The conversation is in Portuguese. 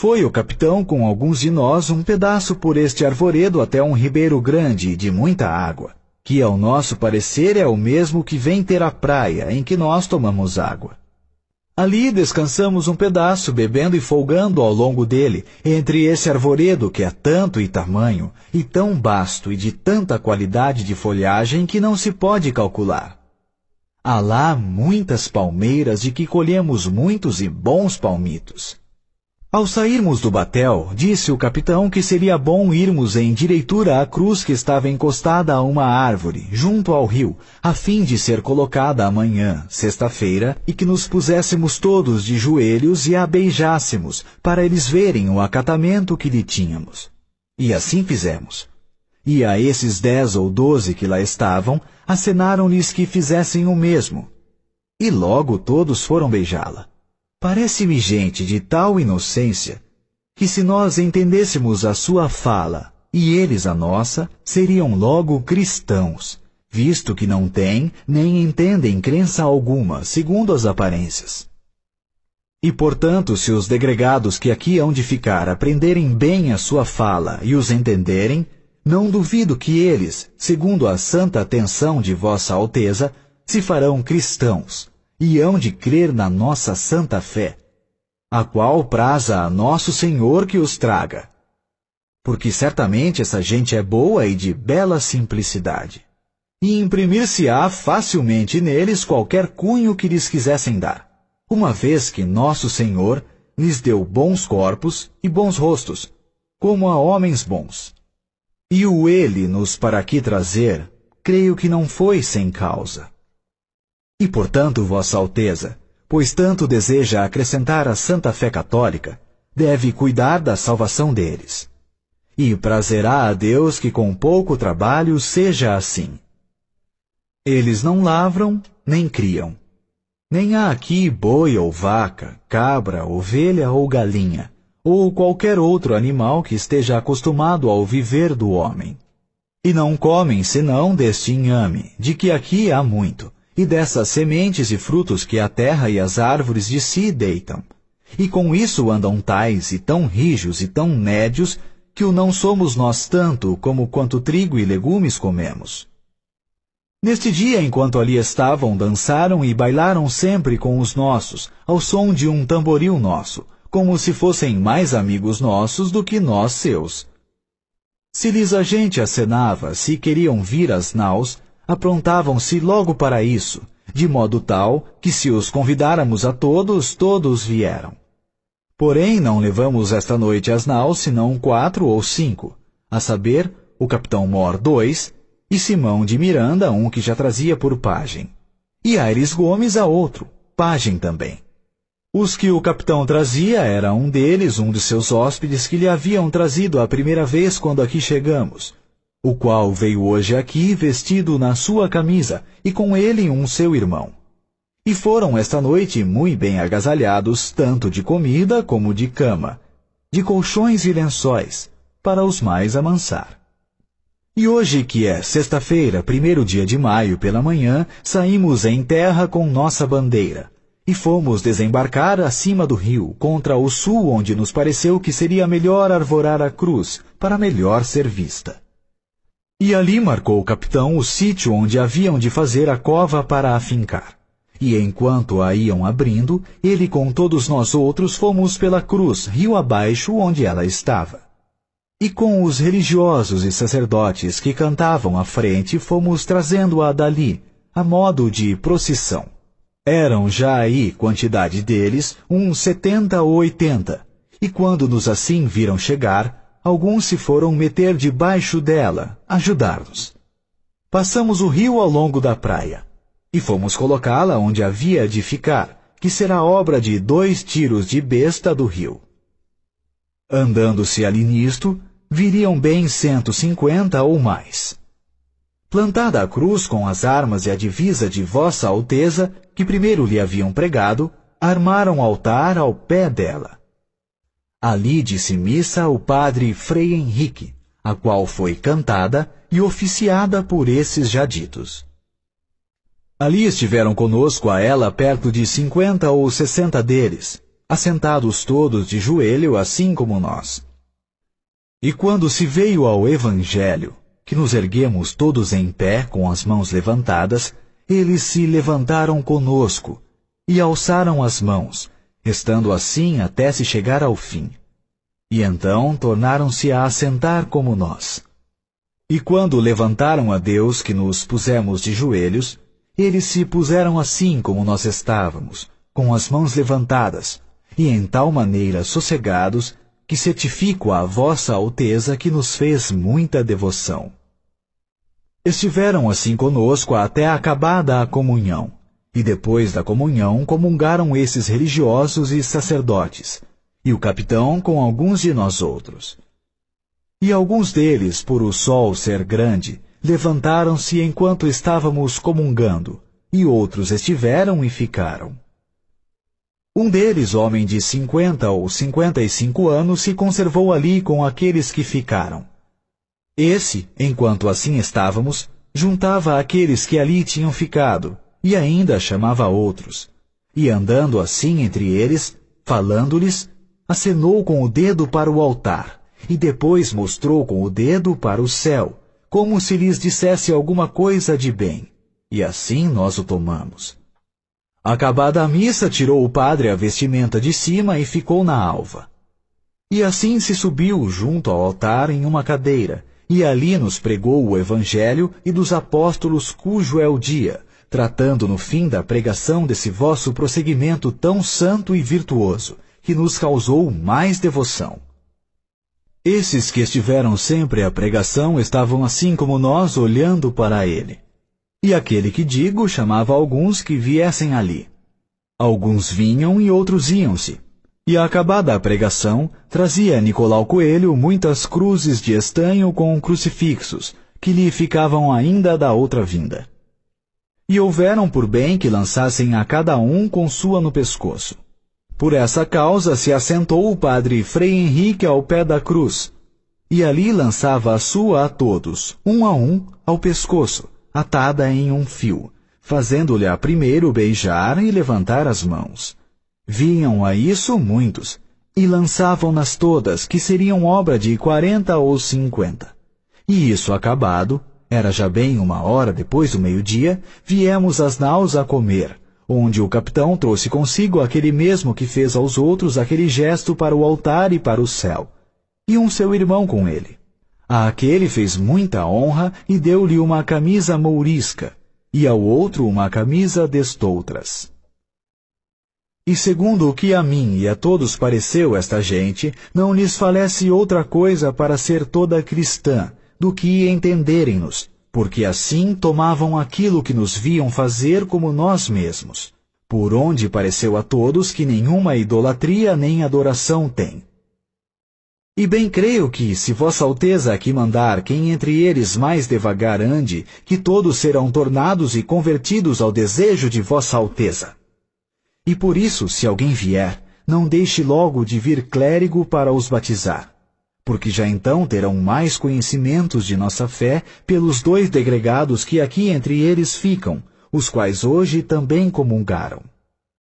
Foi o capitão com alguns de nós um pedaço por este arvoredo até um ribeiro grande e de muita água, que ao nosso parecer é o mesmo que vem ter a praia em que nós tomamos água. Ali descansamos um pedaço, bebendo e folgando ao longo dele, entre esse arvoredo que é tanto e tamanho, e tão vasto e de tanta qualidade de folhagem que não se pode calcular. Há lá muitas palmeiras de que colhemos muitos e bons palmitos. Ao sairmos do batel, disse o capitão que seria bom irmos em direitura à cruz que estava encostada a uma árvore, junto ao rio, a fim de ser colocada amanhã, sexta-feira, e que nos puséssemos todos de joelhos e a beijássemos, para eles verem o acatamento que lhe tínhamos. E assim fizemos. E a esses 10 ou 12 que lá estavam, acenaram-lhes que fizessem o mesmo. E logo todos foram beijá-la. Parece-me gente de tal inocência, que se nós entendêssemos a sua fala, e eles a nossa, seriam logo cristãos, visto que não têm, nem entendem crença alguma, segundo as aparências. E, portanto, se os degregados que aqui hão de ficar aprenderem bem a sua fala e os entenderem, não duvido que eles, segundo a santa atenção de Vossa Alteza, se farão cristãos, e hão de crer na nossa santa fé, a qual praza a nosso Senhor que os traga. Porque certamente essa gente é boa e de bela simplicidade, e imprimir-se-á facilmente neles qualquer cunho que lhes quisessem dar, uma vez que nosso Senhor lhes deu bons corpos e bons rostos, como a homens bons. E o ele nos para aqui trazer, creio que não foi sem causa. E, portanto, Vossa Alteza, pois tanto deseja acrescentar a santa fé católica, deve cuidar da salvação deles. E prazerá a Deus que com pouco trabalho seja assim. Eles não lavram, nem criam. Nem há aqui boi ou vaca, cabra, ovelha ou galinha, ou qualquer outro animal que esteja acostumado ao viver do homem. E não comem senão deste inhame, de que aqui há muito, e dessas sementes e frutos que a terra e as árvores de si deitam. E com isso andam tais e tão rijos e tão nédios, que o não somos nós tanto como quanto trigo e legumes comemos. Neste dia, enquanto ali estavam, dançaram e bailaram sempre com os nossos, ao som de um tamboril nosso, como se fossem mais amigos nossos do que nós seus. Se lhes a gente acenava, se queriam vir às naus, aprontavam-se logo para isso, de modo tal que se os convidáramos a todos, todos vieram. Porém, não levamos esta noite às naus senão 4 ou 5, a saber, o capitão Mor 2, e Simão de Miranda, um que já trazia por pajem, e Aires Gomes a outro, pajem também. Os que o capitão trazia era um deles, um de seus hóspedes que lhe haviam trazido a primeira vez quando aqui chegamos, o qual veio hoje aqui vestido na sua camisa, e com ele um seu irmão. E foram esta noite muito bem agasalhados, tanto de comida como de cama, de colchões e lençóis, para os mais amansar. E hoje, que é sexta-feira, 1º dia de maio, pela manhã, saímos em terra com nossa bandeira, e fomos desembarcar acima do rio, contra o sul, onde nos pareceu que seria melhor arvorar a cruz, para melhor ser vista. E ali marcou o capitão o sítio onde haviam de fazer a cova para afincar. E enquanto a iam abrindo, ele com todos nós outros fomos pela cruz, rio abaixo, onde ela estava. E com os religiosos e sacerdotes que cantavam à frente, fomos trazendo-a dali, a modo de procissão. Eram já aí, quantidade deles, uns 70 ou 80, e quando nos assim viram chegar, alguns se foram meter debaixo dela, ajudar-nos. Passamos o rio ao longo da praia, e fomos colocá-la onde havia de ficar, que será obra de 2 tiros de besta do rio. Andando-se ali nisto, viriam bem 150 ou mais. Plantada a cruz com as armas e a divisa de Vossa Alteza, que primeiro lhe haviam pregado, armaram altar ao pé dela. Ali disse missa o padre Frei Henrique, a qual foi cantada e oficiada por esses já ditos. Ali estiveram conosco a ela perto de 50 ou 60 deles, assentados todos de joelho, assim como nós. E quando se veio ao Evangelho, que nos erguemos todos em pé, com as mãos levantadas, eles se levantaram conosco, e alçaram as mãos, estando assim até se chegar ao fim. E então tornaram-se a assentar como nós. E quando levantaram a Deus que nos pusemos de joelhos, eles se puseram assim como nós estávamos, com as mãos levantadas, e em tal maneira sossegados, que certifico a vossa Alteza que nos fez muita devoção. Estiveram assim conosco até acabada a comunhão, e depois da comunhão comungaram esses religiosos e sacerdotes, e o capitão com alguns de nós outros. E alguns deles, por o sol ser grande, levantaram-se enquanto estávamos comungando, e outros estiveram e ficaram. Um deles, homem de 50 ou 55 anos, se conservou ali com aqueles que ficaram. Esse, enquanto assim estávamos, juntava aqueles que ali tinham ficado, e ainda chamava outros. E andando assim entre eles, falando-lhes, acenou com o dedo para o altar, e depois mostrou com o dedo para o céu, como se lhes dissesse alguma coisa de bem. E assim nós o tomamos. Acabada a missa, tirou o padre a vestimenta de cima e ficou na alva. E assim se subiu junto ao altar em uma cadeira, e ali nos pregou o Evangelho e dos apóstolos, cujo é o dia, tratando no fim da pregação desse vosso prosseguimento tão santo e virtuoso, que nos causou mais devoção. Esses que estiveram sempre à pregação estavam assim como nós olhando para ele. E aquele que digo chamava alguns que viessem ali. Alguns vinham e outros iam-se. E acabada a pregação, trazia Nicolau Coelho muitas cruzes de estanho com crucifixos, que lhe ficavam ainda da outra vinda. E houveram por bem que lançassem a cada um com sua no pescoço. Por essa causa se assentou o padre Frei Henrique ao pé da cruz, e ali lançava a sua a todos, um a um, ao pescoço, atada em um fio, fazendo-lhe a primeiro beijar e levantar as mãos. Vinham a isso muitos, e lançavam-nas todas, que seriam obra de 40 ou 50. E isso acabado, era já bem 1 hora depois do meio-dia, viemos às naus a comer, onde o capitão trouxe consigo aquele mesmo que fez aos outros aquele gesto para o altar e para o céu, e um seu irmão com ele. A aquele fez muita honra e deu-lhe uma camisa mourisca, e ao outro uma camisa destoutras. E segundo o que a mim e a todos pareceu esta gente, não lhes falece outra coisa para ser toda cristã, do que entenderem-nos, porque assim tomavam aquilo que nos viam fazer como nós mesmos, por onde pareceu a todos que nenhuma idolatria nem adoração tem. E bem creio que, se Vossa Alteza aqui mandar quem entre eles mais devagar ande, que todos serão tornados e convertidos ao desejo de Vossa Alteza. E por isso, se alguém vier, não deixe logo de vir clérigo para os batizar, porque já então terão mais conhecimentos de nossa fé pelos 2 degregados que aqui entre eles ficam, os quais hoje também comungaram.